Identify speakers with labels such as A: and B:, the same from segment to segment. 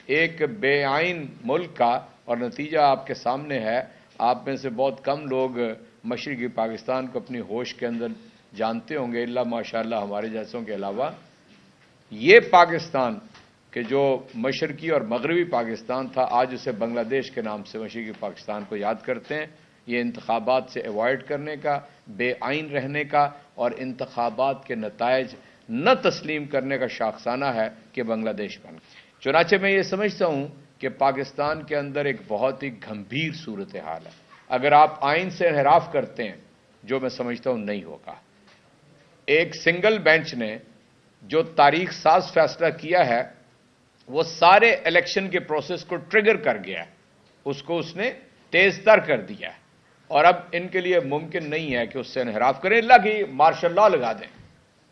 A: ایک بے آئین ملک کا، اور نتیجہ آپ کے سامنے ہے۔ آپ میں سے بہت کم لوگ مشرقی پاکستان کو اپنی ہوش کے اندر جانتے ہوں گے، الا ماشاءاللہ ہمارے جیسوں کے علاوہ۔ یہ پاکستان کہ جو مشرقی اور مغربی پاکستان تھا، آج اسے بنگلہ دیش کے نام سے مشرقی پاکستان کو یاد کرتے ہیں۔ یہ انتخابات سے ایوائڈ کرنے کا، بے آئین رہنے کا اور انتخابات کے نتائج نہ تسلیم کرنے کا شاخسانہ ہے کہ بنگلہ دیش بن گیا۔ چنانچہ میں یہ سمجھتا ہوں کہ پاکستان کے اندر ایک بہت ہی گھمبیر صورتحال ہے۔ اگر آپ آئین سے انحراف کرتے ہیں، جو میں سمجھتا ہوں نہیں ہوگا، ایک سنگل بینچ نے جو تاریخ ساز فیصلہ کیا ہے وہ سارے الیکشن کے پروسیس کو ٹریگر کر گیا ہے، اس نے تیز تر کر دیا ہے، اور اب ان کے لیے ممکن نہیں ہے کہ اس سے انحراف کریں، اللہ کی مارشل لا لگا دیں۔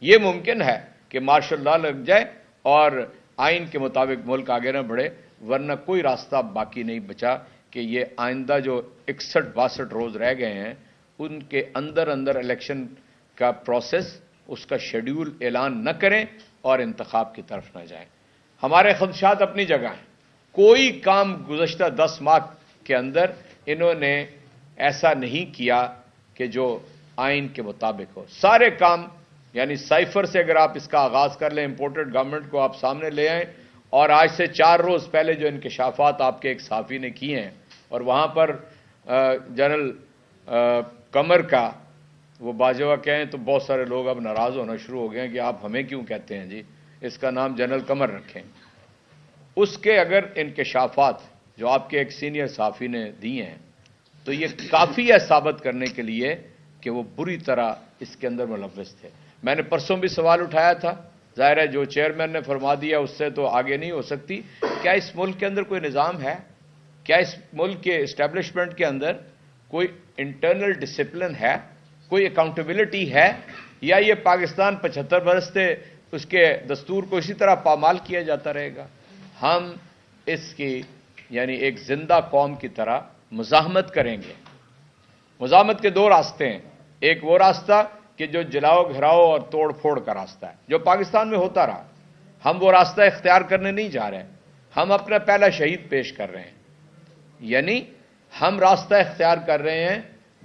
A: یہ ممکن ہے کہ مارشل لا لگ جائے اور آئین کے مطابق ملک آگے نہ بڑھے، ورنہ کوئی راستہ باقی نہیں بچا کہ یہ آئندہ جو 61-62 روز رہ گئے ہیں ان کے اندر الیکشن کا پروسیس، اس کا شیڈیول اعلان نہ کریں اور انتخاب کی طرف نہ جائیں۔ ہمارے خدشات اپنی جگہ ہیں۔ کوئی کام گزشتہ 10 ماہ کے اندر انہوں نے ایسا نہیں کیا کہ جو آئین کے مطابق ہو۔ سارے کام، یعنی سائفر سے اگر آپ اس کا آغاز کر لیں، امپورٹڈ گورنمنٹ کو آپ سامنے لے آئیں، اور آج سے 4 روز پہلے جو انکشافات آپ کے ایک صحافی نے کیے ہیں، اور وہاں پر جنرل قمر کا وہ باجوہ کہیں تو بہت سارے لوگ اب ناراض ہونا شروع ہو گئے ہیں کہ آپ ہمیں کیوں کہتے ہیں جی، اس کا نام جنرل قمر رکھیں۔ اس کے اگر انکشافات جو آپ کے ایک سینئر صحافی نے دیے ہیں تو یہ کافی ہے ثابت کرنے کے لیے کہ وہ بری طرح اس کے اندر ملوث تھے۔ میں نے پرسوں بھی سوال اٹھایا تھا، ظاہر ہے جو چیئرمین نے فرما دیا اس سے تو آگے نہیں ہو سکتی۔ کیا اس ملک کے اندر کوئی نظام ہے؟ کیا اس ملک کے اسٹیبلشمنٹ کے اندر کوئی انٹرنل ڈسپلن ہے؟ کوئی اکاؤنٹیبلٹی ہے؟ یا یہ پاکستان 75 برس سے اس کے دستور کو اسی طرح پامال کیا جاتا رہے گا؟ ہم اس کی یعنی ایک زندہ قوم کی طرح مزاحمت کریں گے۔ مزاحمت کے 2 راستے ہیں۔ ایک وہ راستہ کہ جو جلاؤ گھراؤ اور توڑ پھوڑ کا راستہ ہے، جو پاکستان میں ہوتا رہا، ہم وہ راستہ اختیار کرنے نہیں جا رہے ہیں۔ ہم اپنا پہلا شہید پیش کر رہے ہیں، یعنی ہم راستہ اختیار کر رہے ہیں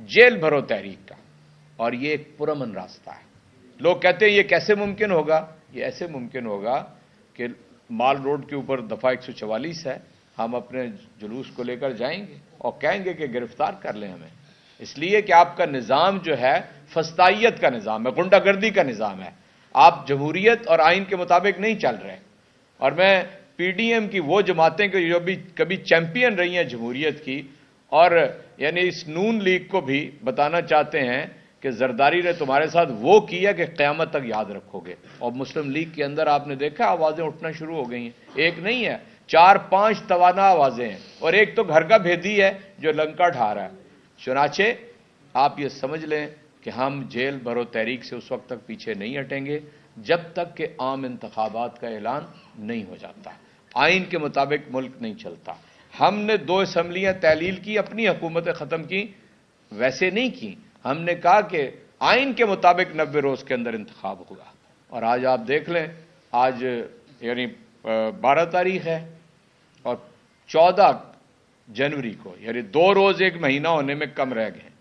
A: جیل بھرو تحریک کا، اور یہ ایک پرامن راستہ ہے۔ لوگ کہتے ہیں یہ کیسے ممکن ہوگا؟ یہ ایسے ممکن ہوگا کہ مال روڈ کے اوپر دفعہ 144 ہے، ہم اپنے جلوس کو لے کر جائیں گے اور کہیں گے کہ گرفتار کر لیں ہمیں، اس لیے کہ آپ کا نظام جو ہے فسطائیت کا نظام ہے، غنڈہ گردی کا نظام ہے۔ آپ جمہوریت اور آئین کے مطابق نہیں چل رہے۔ اور میں پی ڈی ایم کی وہ جماعتیں جو بھی کبھی چیمپئن رہی ہیں جمہوریت کی، اور یعنی اس نون لیگ کو بھی بتانا چاہتے ہیں کہ زرداری نے تمہارے ساتھ وہ کیا کہ قیامت تک یاد رکھو گے۔ اور مسلم لیگ کے اندر آپ نے دیکھا آوازیں اٹھنا شروع ہو گئی ہیں، ایک نہیں ہے، 4-5 توانا آوازیں ہیں، اور ایک تو گھر کا بھیدی ہے جو لنکا ڈھا رہا ہے۔ چنانچہ آپ یہ سمجھ لیں کہ ہم جیل بھرو تحریک سے اس وقت تک پیچھے نہیں ہٹیں گے جب تک کہ عام انتخابات کا اعلان نہیں ہو جاتا، آئین کے مطابق ملک نہیں چلتا۔ ہم نے 2 اسمبلیاں تحلیل کی، اپنی حکومتیں ختم کی، ویسے نہیں کی۔ ہم نے کہا کہ آئین کے مطابق 90 روز کے اندر انتخاب ہوگا، اور آج آپ دیکھ لیں، آج یعنی 12 تاریخ ہے اور 14 جنوری کو، یعنی 2 روز 1 مہینہ ہونے میں کم رہ گئے ہیں۔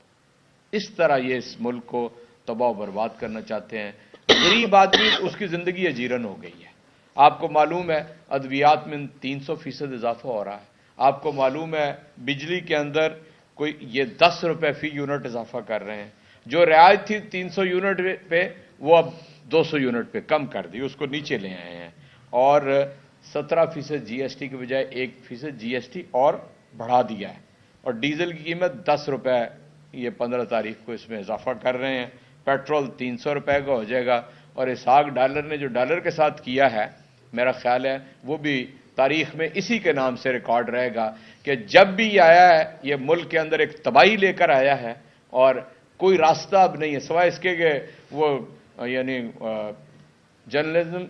A: اس طرح یہ اس ملک کو تباہ و برباد کرنا چاہتے ہیں۔ غریب آدمی اس کی زندگی اجیرن ہو گئی ہے۔ آپ کو معلوم ہے ادویات میں 300% اضافہ ہو رہا ہے۔ آپ کو معلوم ہے بجلی کے اندر کوئی یہ 10 روپے فی یونٹ اضافہ کر رہے ہیں۔ جو رعایت تھی 300 یونٹ پہ وہ اب 200 یونٹ پہ کم کر دی، اس کو نیچے لے آئے ہیں، اور 17% جی ایس ٹی کی بجائے 1% جی ایس ٹی اور بڑھا دیا ہے، اور ڈیزل کی قیمت 10 روپے یہ 15 تاریخ کو اس میں اضافہ کر رہے ہیں۔ پیٹرول 300 روپے کا ہو جائے گا، اور اسحاق ڈالر نے جو ڈالر کے ساتھ کیا ہے میرا خیال ہے وہ بھی تاریخ میں اسی کے نام سے ریکارڈ رہے گا کہ جب بھی یہ آیا ہے یہ ملک کے اندر ایک تباہی لے کر آیا ہے، اور کوئی راستہ اب نہیں ہے سوائے اس کے کہ وہ یعنی جرنلزم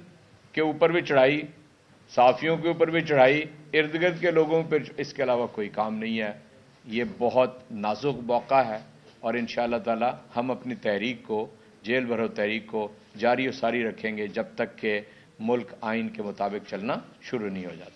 A: کے اوپر بھی چڑھائی، صحافیوں کے اوپر بھی چڑھائی، ارد گرد کے لوگوں پر، اس کے علاوہ کوئی کام نہیں ہے۔ یہ بہت نازک موقع ہے، اور انشاءاللہ تعالی ہم اپنی تحریک کو، جیل بھرو تحریک کو جاری و ساری رکھیں گے جب تک کہ ملک آئین کے مطابق چلنا شروع نہیں ہو جاتا۔